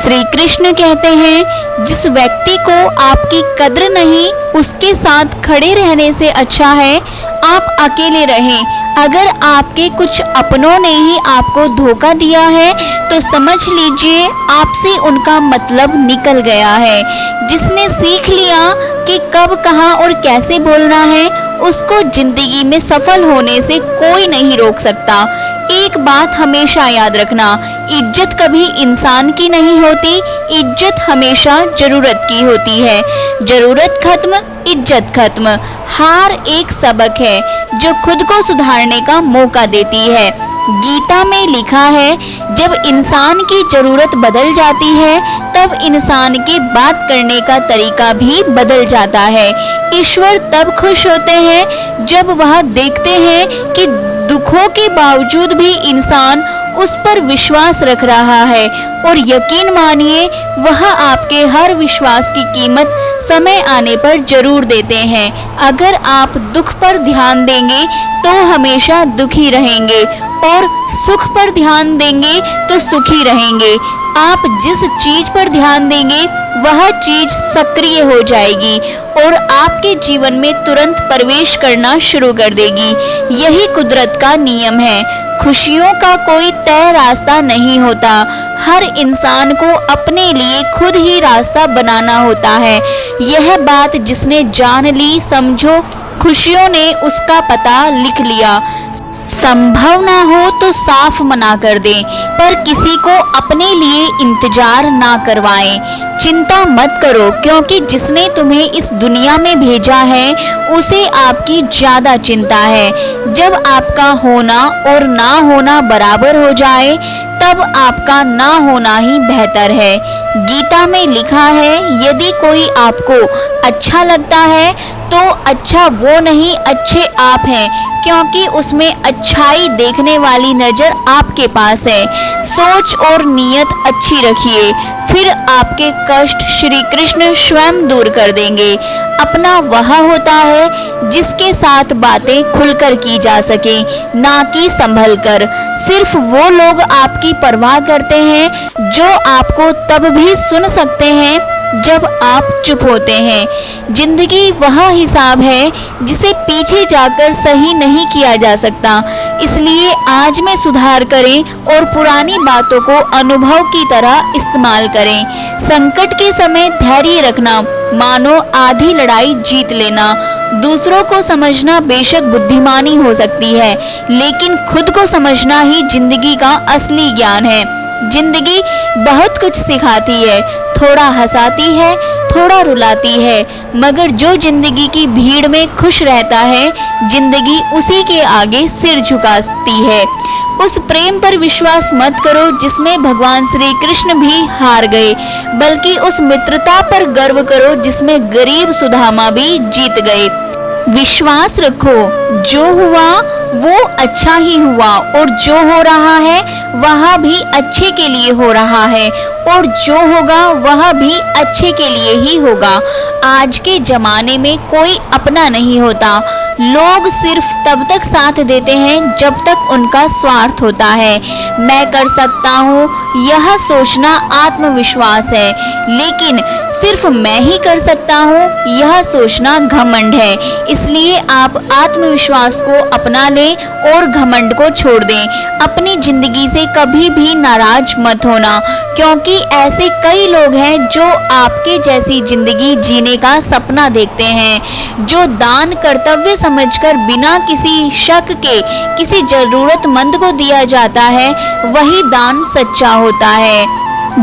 श्री कृष्ण कहते हैं, जिस व्यक्ति को आपकी कद्र नहीं, उसके साथ खड़े रहने से अच्छा है आप अकेले रहें। अगर आपके कुछ अपनों ने ही आपको धोखा दिया है तो समझ लीजिए आपसे उनका मतलब निकल गया है। जिसने सीख लिया कि कब, कहाँ और कैसे बोलना है, उसको जिंदगी में सफल होने से कोई नहीं रोक सकता। एक बात हमेशा याद रखना, इज्जत कभी इंसान की नहीं होती, इज्जत हमेशा जरूरत की होती है। जरूरत खत्म, इज्जत खत्म। हार एक सबक है जो खुद को सुधारने का मौका देती है। गीता में लिखा है, जब इंसान की जरूरत बदल जाती है तब इंसान के बात करने का तरीका भी बदल जाता है। ईश्वर तब खुश होते हैं जब वह देखते हैं कि दुखों के बावजूद भी इंसान उस पर विश्वास रख रहा है, और यकीन मानिए वह आपके हर विश्वास की कीमत समय आने पर जरूर देते हैं। अगर आप दुख पर ध्यान देंगे तो हमेशा दुखी रहेंगे, और सुख पर ध्यान देंगे तो सुखी रहेंगे। आप जिस चीज पर ध्यान देंगे वह चीज सक्रिय हो जाएगी और आपके जीवन में तुरंत प्रवेश करना शुरू कर देगी। यही कुदरत का नियम है। खुशियों का कोई तय रास्ता नहीं होता, हर इंसान को अपने लिए खुद ही रास्ता बनाना होता है। यह बात जिसने जान ली, समझो खुशियों ने उसका पता लिख लिया। संभव ना हो तो साफ मना कर दें, पर किसी को अपने लिए इंतजार ना करवाएं। चिंता मत करो, क्योंकि जिसने तुम्हें इस दुनिया में भेजा है उसे आपकी ज्यादा चिंता है। जब आपका होना और ना होना बराबर हो जाए तब आपका ना होना ही बेहतर है। गीता में लिखा है, यदि कोई आपको अच्छा लगता है तो अच्छा वो नहीं, अच्छे आप हैं, क्योंकि उसमें अच्छाई देखने वाली नजर आपके पास है। सोच और नीयत अच्छी रखिए, फिर आपके कष्ट श्री कृष्ण स्वयं दूर कर देंगे। अपना वह होता है जिसके साथ बातें खुलकर की जा सके, ना कि संभल कर। सिर्फ वो लोग आपकी परवाह करते हैं जो आपको तब भी सुन सकते हैं जब आप चुप होते हैं। जिंदगी वह हिसाब है जिसे पीछे जाकर सही नहीं किया जा सकता, इसलिए आज में सुधार करें और पुरानी बातों को अनुभव की तरह इस्तेमाल करें। संकट के समय धैर्य रखना मानो आधी लड़ाई जीत लेना। दूसरों को समझना बेशक बुद्धिमानी हो सकती है, लेकिन खुद को समझना ही जिंदगी का असली ज्ञान है। जिंदगी बहुत कुछ सिखाती है, थोड़ा हंसाती है, थोड़ा रुलाती है, मगर जो जिंदगी की भीड़ में खुश रहता है, जिंदगी उसी के आगे सिर झुकाती है। उस प्रेम पर विश्वास मत करो जिसमें भगवान श्री कृष्ण भी हार गए, बल्कि उस मित्रता पर गर्व करो जिसमें गरीब सुदामा भी जीत गए। विश्वास रखो, जो हुआ वो अच्छा ही हुआ, और जो हो रहा है वह भी अच्छे के लिए हो रहा है, और जो होगा वह भी अच्छे के लिए ही होगा। आज के जमाने में कोई अपना नहीं होता। लोग सिर्फ तब तक साथ देते हैं जब तक उनका स्वार्थ होता है। मैं कर सकता हूँ यह सोचना आत्मविश्वास है, लेकिन सिर्फ मैं ही कर सकता हूँ यह सोचना घमंड है। इसलिए आप आत्मविश्वास को अपना लें और घमंड को छोड़ दें। अपनी जिंदगी से कभी भी नाराज मत होना, क्योंकि ऐसे कई लोग हैं जो आपके जैसी जिंदगी जीने का सपना देखते हैं। जो दान कर्तव्य समझकर बिना किसी शक के किसी जरूरतमंद को दिया जाता है, वही दान सच्चा होता है।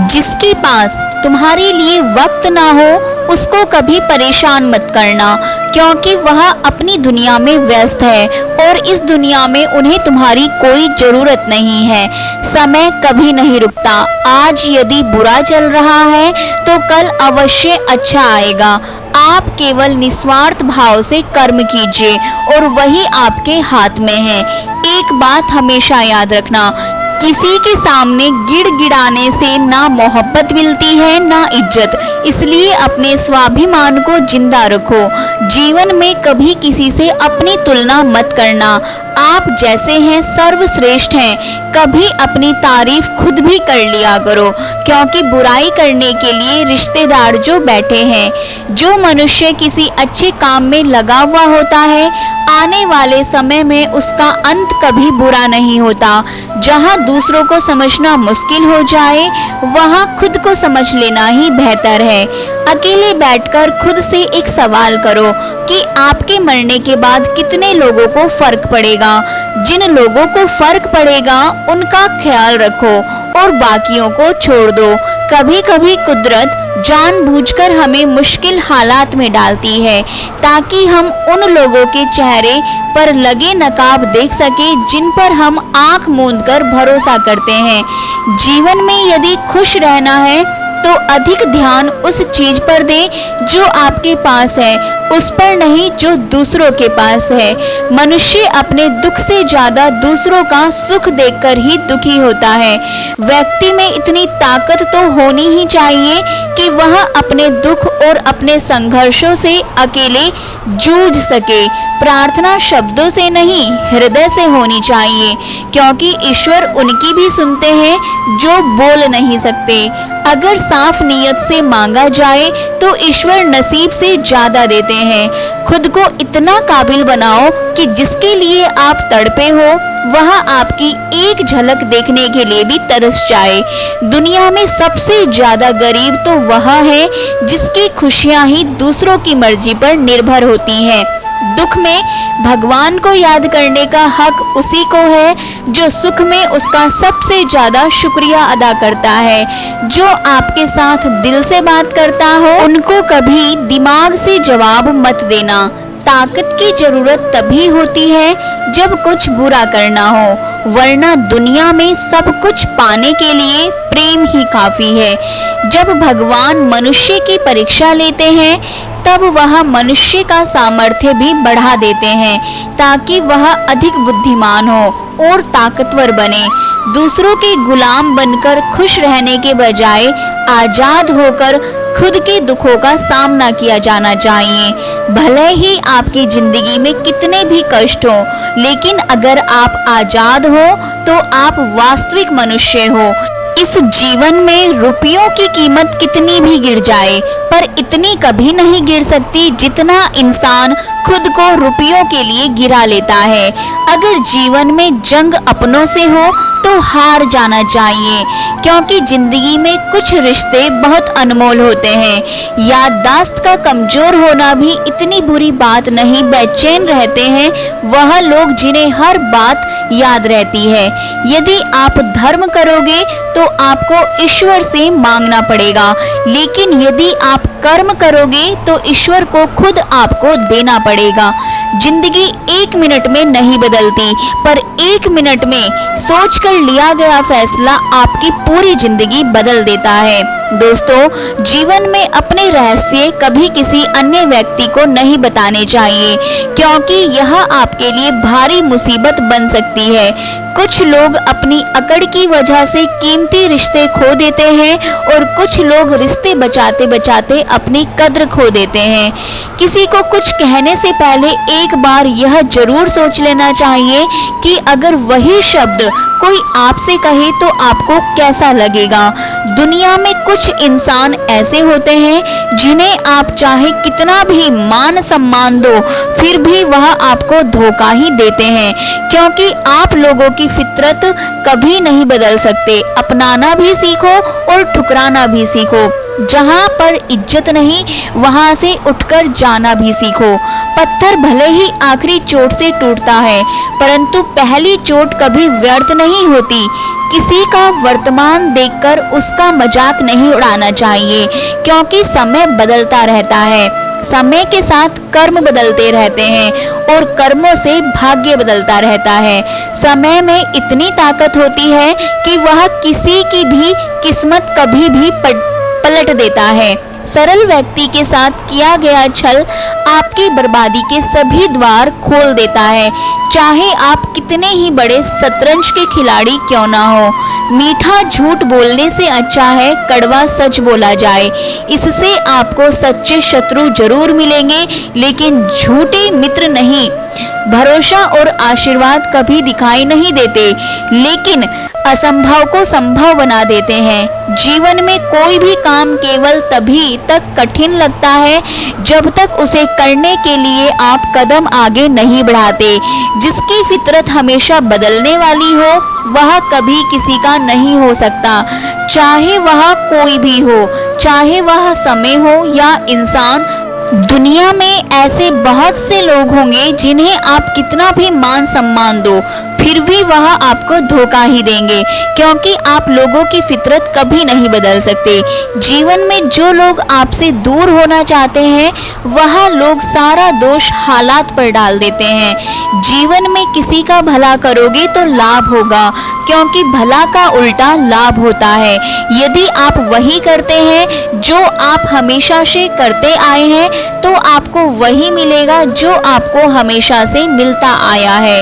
जिसके पास तुम्हारे लिए वक्त ना हो उसको कभी परेशान मत करना, क्योंकि वह अपनी दुनिया में व्यस्त है और इस दुनिया में उन्हें तुम्हारी कोई जरूरत नहीं है। समय कभी नहीं रुकता। आज यदि बुरा चल रहा है तो कल अवश्य अच्छा आएगा। आप केवल निस्वार्थ भाव से कर्म कीजिए और वही आपके हाथ में है। एक बात हमेशा याद रखना, किसी के सामने गिड़गिड़ाने से ना मोहब्बत मिलती है ना इज्जत। इसलिए अपने स्वाभिमान को जिंदा रखो। जीवन में कभी किसी से अपनी तुलना मत करना। आप जैसे हैं सर्वश्रेष्ठ हैं। कभी अपनी तारीफ खुद भी कर लिया करो, क्योंकि बुराई करने के लिए रिश्तेदार जो बैठे हैं। जो मनुष्य किसी अच्छे काम में लगा हुआ होता है, आने वाले समय में उसका अंत कभी बुरा नहीं होता। जहाँ दूसरों को समझना मुश्किल हो जाए, वहाँ खुद को समझ लेना ही बेहतर है। अकेले बैठकर खुद से एक सवाल करो कि आपके मरने के बाद कितने लोगों को फर्क पड़ेगा। जिन लोगों को फर्क पड़ेगा उनका ख्याल रखो और बाकियों को छोड़ दो। कभी कभी कुदरत जानबूझकर हमें मुश्किल हालात में डालती है, ताकि हम उन लोगों के चेहरे पर लगे नकाब देख सके जिन पर हम आंख मूंदकर भरोसा करते हैं। जीवन में यदि खुश रहना है तो अधिक ध्यान उस चीज पर दें जो आपके पास है, उस पर नहीं जो दूसरों के पास है। मनुष्य अपने दुख से ज्यादा दूसरों का सुख देखकर ही दुखी होता है। व्यक्ति में इतनी ताकत तो होनी ही चाहिए कि वह अपने दुख और अपने संघर्षों से अकेले जूझ सके। प्रार्थना शब्दों से नहीं, हृदय से होनी चाहिए, क्योंकि ईश्वर उनकी भी सुनते हैं जो बोल नहीं सकते। अगर साफ नियत से मांगा जाए तो ईश्वर नसीब से ज्यादा देते हैं। खुद को इतना काबिल बनाओ कि जिसके लिए आप तड़पे हो वह आपकी एक झलक देखने के लिए भी तरस जाए। दुनिया में सबसे ज्यादा गरीब तो वह है जिसकी खुशियां ही दूसरों की मर्जी पर निर्भर होती हैं। दुख में भगवान को याद करने का हक उसी को है जो सुख में उसका सबसे ज्यादा शुक्रिया अदा करता है। जो आपके साथ दिल से बात करता हो उनको कभी दिमाग से जवाब मत देना। ताकत की जरूरत तभी होती है जब कुछ बुरा करना हो, वरना दुनिया में सब कुछ पाने के लिए प्रेम ही काफी है। जब भगवान मनुष्य की परीक्षा लेते हैं तब वह मनुष्य का सामर्थ्य भी बढ़ा देते हैं, ताकि वह अधिक बुद्धिमान हो और ताकतवर बने। दूसरों के गुलाम बनकर खुश रहने के बजाय आजाद होकर खुद के दुखों का सामना किया जाना चाहिए। भले ही आपकी जिंदगी में कितने भी कष्ट हो, लेकिन अगर आप आजाद हो तो आप वास्तविक मनुष्य हो। इस जीवन में रुपयों की कीमत कितनी भी गिर जाए, पर इतनी कभी नहीं गिर सकती जितना इंसान खुद को रुपयों के लिए गिरा लेता है। अगर जीवन में जंग अपनों से हो तो हार जाना चाहिए, क्योंकि जिंदगी में कुछ रिश्ते बहुत अनमोल होते हैं। याददाश्त का कमजोर होना भी इतनी बुरी बात नहीं। बेचैन रहते हैं वह लोग जिन्हें हर बात याद रहती है। यदि आप धर्म करोगे तो आपको ईश्वर से मांगना पड़ेगा, लेकिन यदि आप कर्म करोगे तो ईश्वर को खुद आपको देना पड़ेगा। जिंदगी एक मिनट में नहीं बदलती, पर एक मिनट में सोचकर लिया गया फैसला आपकी पूरी जिंदगी बदल देता है। दोस्तों, जीवन में अपने रहस्य कभी किसी अन्य व्यक्ति को नहीं बताने चाहिए, क्योंकि यह आपके लिए भारी मुसीबत बन सकती है। कुछ लोग अपनी अकड़ की वजह से कीमती रिश्ते खो देते हैं और कुछ लोग रिश्ते बचाते बचाते अपनी कद्र खो देते हैं। किसी को कुछ कहने से पहले एक बार यह जरूर सोच लेना चाहिए कि अगर वही शब्द कोई आपसे कहे तो आपको कैसा लगेगा। दुनिया में कुछ इंसान ऐसे होते हैं जिन्हें आप चाहे कितना भी मान सम्मान दो, फिर भी वह आपको धोखा ही देते हैं, क्योंकि आप लोगों की फितरत कभी नहीं बदल सकते। अपनाना भी सीखो और ठुकराना भी सीखो। जहाँ पर इज्जत नहीं वहाँ से उठकर जाना भी सीखो। पत्थर भले ही आखिरी चोट से टूटता है, परंतु पहली चोट कभी व्यर्थ नहीं होती। किसी का वर्तमान देखकर उसका मजाक नहीं उड़ाना चाहिए, क्योंकि समय बदलता रहता है। समय के साथ कर्म बदलते रहते हैं और कर्मों से भाग्य बदलता रहता है। समय में इतनी ताकत होती है कि वह किसी की भी किस्मत कभी भी पलट देता है। सरल व्यक्ति के साथ किया गया छल आपकी बर्बादी के सभी द्वार खोल देता है। चाहे आप कितने ही बड़े शतरंज के खिलाड़ी क्यों ना हो। मीठा झूठ बोलने से अच्छा है कड़वा सच बोला जाए। इससे आपको सच्चे शत्रु जरूर मिलेंगे, लेकिन झूठे मित्र नहीं। भरोसा और आशीर्वाद कभी दिखाई नहीं देते, लेकिन असंभव को संभव बना देते हैं। जीवन में कोई भी काम केवल तभी तक कठिन लगता है जब तक उसे करने के लिए आप कदम आगे नहीं बढ़ाते। जिसकी फितरत हमेशा बदलने वाली हो, वह कभी किसी का नहीं हो सकता, चाहे वह कोई भी हो, चाहे वह समय हो या इंसान। दुनिया में ऐसे बहुत से लोग होंगे जिन्हें आप कितना भी मान सम्मान दो, फिर भी वह आपको धोखा ही देंगे, क्योंकि आप लोगों की फितरत कभी नहीं बदल सकते। जीवन में जो लोग आपसे दूर होना चाहते हैं, वह लोग सारा दोष हालात पर डाल देते हैं। जीवन में किसी का भला करोगे तो लाभ होगा, क्योंकि भला का उल्टा लाभ होता है। यदि आप वही करते हैं जो आप हमेशा से करते आए हैं, तो आपको वही मिलेगा जो आपको हमेशा से मिलता आया है।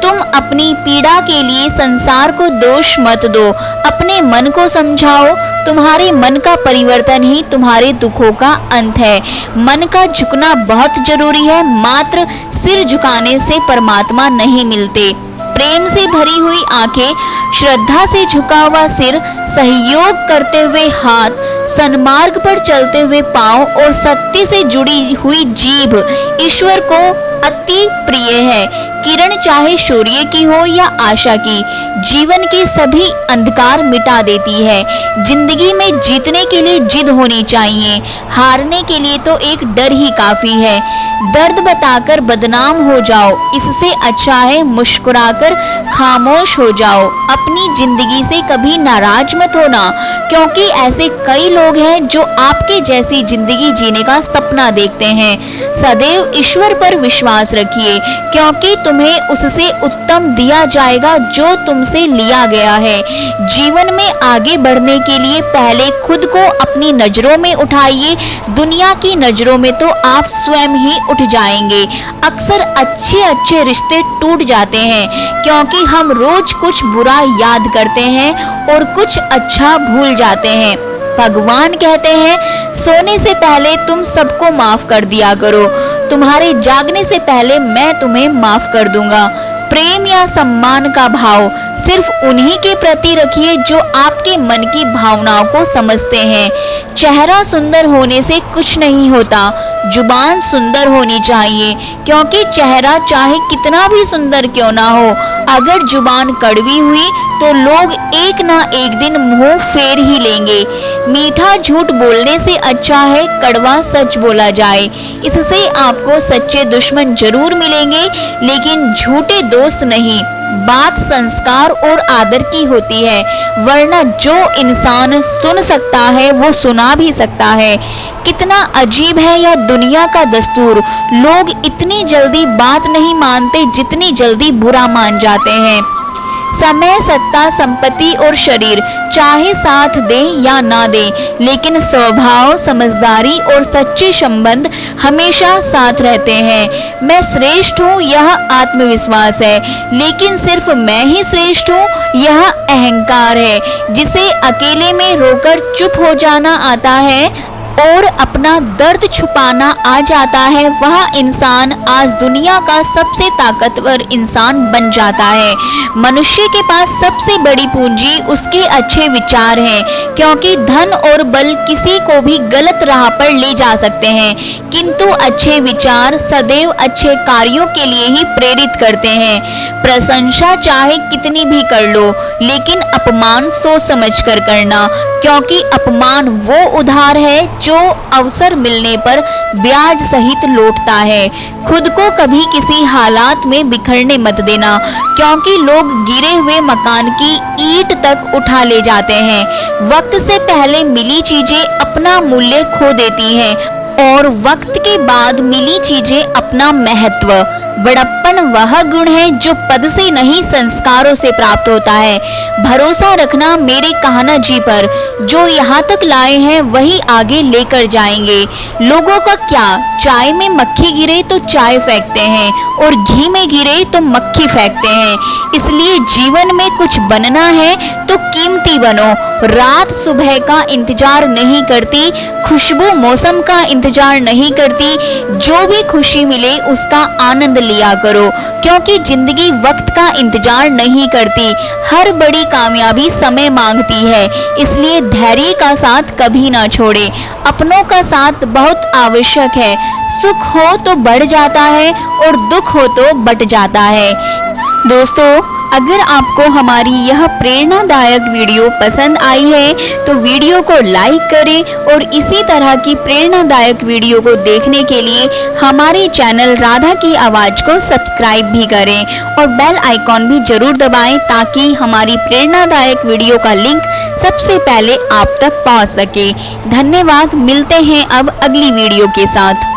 तुम अपनी पीड़ा के लिए संसार को दोष मत दो, अपने मन को समझाओ। तुम्हारे मन का परिवर्तन ही तुम्हारे दुखों का अंत है। मन का झुकना बहुत जरूरी है, मात्र सिर झुकाने से परमात्मा नहीं मिलते। प्रेम से भरी हुई आंखें, श्रद्धा से झुका हुआ सिर, सहयोग करते हुए हाथ, सन्मार्ग पर चलते हुए पांव और सत्य से जुड़ी हुई जीभ ईश्वर को अति प्रिय है। किरण चाहे सूर्य की हो या आशा की, जीवन के सभी अंधकार मिटा देती है। जिंदगी में जीतने के लिए जिद होनी चाहिए, हारने के लिए तो एक डर ही काफी है। दर्द बताकर बदनाम हो जाओ, इससे अच्छा है मुस्कुराकर खामोश हो जाओ। अपनी जिंदगी से कभी नाराज मत होना, क्योंकि ऐसे कई लोग हैं जो आपके जैसी जिंदगी जीने का सपना देखते हैं। सदैव ईश्वर पर विश्वास रखिए, क्योंकि तुम्हें उससे उत्तम दिया जाएगा जो तुमसे लिया गया है। जीवन में आगे बढ़ने के लिए पहले खुद को अपनी नजरों में उठाइए। दुनिया की नजरों में तो आप स्वयं ही उठ जाएंगे। अक्सर अच्छे रिश्ते टूट जाते हैं, क्योंकि हम रोज कुछ बुरा याद करते हैं और कुछ अच्छा भूल जाते हैं। भगवान कहते हैं, सोने से पहले तुम सबको माफ कर दिया करो, तुम्हारे जागने से पहले मैं तुम्हें माफ कर दूंगा। प्रेम या सम्मान का भाव सिर्फ उन्हीं के प्रति रखिए जो आपके मन की भावनाओं को समझते हैं। चेहरा सुंदर होने से कुछ नहीं होता, जुबान सुंदर होनी चाहिए, क्योंकि चेहरा चाहे कितना भी सुंदर क्यों ना हो, अगर जुबान कड़वी हुई तो लोग एक ना एक दिन मुंह फेर ही लेंगे। मीठा झूठ बोलने से अच्छा है कड़वा सच बोला जाए। इससे आपको सच्चे दुश्मन जरूर मिलेंगे, लेकिन झूठे दोस्त नहीं। बात संस्कार और आदर की होती है, वरना जो इंसान सुन सकता है वो सुना भी सकता है। कितना अजीब है यह दुनिया का दस्तूर, लोग इतनी जल्दी बात नहीं मानते जितनी जल्दी बुरा मान जाते हैं। समय, सत्ता, संपत्ति और शरीर चाहे साथ दें या ना दें, लेकिन स्वभाव, समझदारी और सच्चे संबंध हमेशा साथ रहते हैं। मैं श्रेष्ठ हूँ यह आत्मविश्वास है, लेकिन सिर्फ मैं ही श्रेष्ठ हूँ यह अहंकार है। जिसे अकेले में रोकर चुप हो जाना आता है और अपना दर्द छुपाना आ जाता है, वह इंसान आज दुनिया का सबसे ताकतवर इंसान बन जाता है। मनुष्य के पास सबसे बड़ी पूंजी उसके अच्छे विचार हैं, क्योंकि धन और बल किसी को भी गलत राह पर ले जा सकते हैं, किंतु अच्छे विचार सदैव अच्छे कार्यों के लिए ही प्रेरित करते हैं। प्रशंसा चाहे कितनी भी कर लो, लेकिन अपमान सोच समझ कर करना, क्योंकि अपमान वो उधार है जो अवसर मिलने पर ब्याज सहित लौटता है। खुद को कभी किसी हालात में बिखरने मत देना, क्योंकि लोग गिरे हुए मकान की ईंट तक उठा ले जाते हैं। वक्त से पहले मिली चीजें अपना मूल्य खो देती हैं और वक्त के बाद मिली चीजें अपना महत्व। बड़प्पन वह गुण है जो पद से नहीं संस्कारों से प्राप्त होता है। भरोसा रखना मेरे कान्हा जी पर, जो यहाँ तक लाए हैं वही आगे लेकर जाएंगे। लोगों का क्या, चाय में मक्खी गिरे तो चाय फेंकते हैं और घी में गिरे तो मक्खी फेंकते हैं। इसलिए जीवन में कुछ बनना है तो कीमती बनो। रात सुबह का इंतजार नहीं करती, खुशबू मौसम का इंतजार नहीं करती। जो भी खुशी मिले उसका आनंद लिया करो, क्योंकि जिंदगी वक्त का इंतजार नहीं करती। हर बड़ी कामयाबी समय मांगती है, इसलिए धैर्य का साथ कभी ना छोड़े। अपनों का साथ बहुत आवश्यक है। सुख हो तो बढ़ जाता है और दुख हो तो बट जाता है। दोस्तों, अगर आपको हमारी यह प्रेरणादायक वीडियो पसंद आई है तो वीडियो को लाइक करें और इसी तरह की प्रेरणादायक वीडियो को देखने के लिए हमारे चैनल राधा की आवाज़ को सब्सक्राइब भी करें और बेल आइकॉन भी जरूर दबाएं, ताकि हमारी प्रेरणादायक वीडियो का लिंक सबसे पहले आप तक पहुंच सके। धन्यवाद। मिलते हैं अब अगली वीडियो के साथ।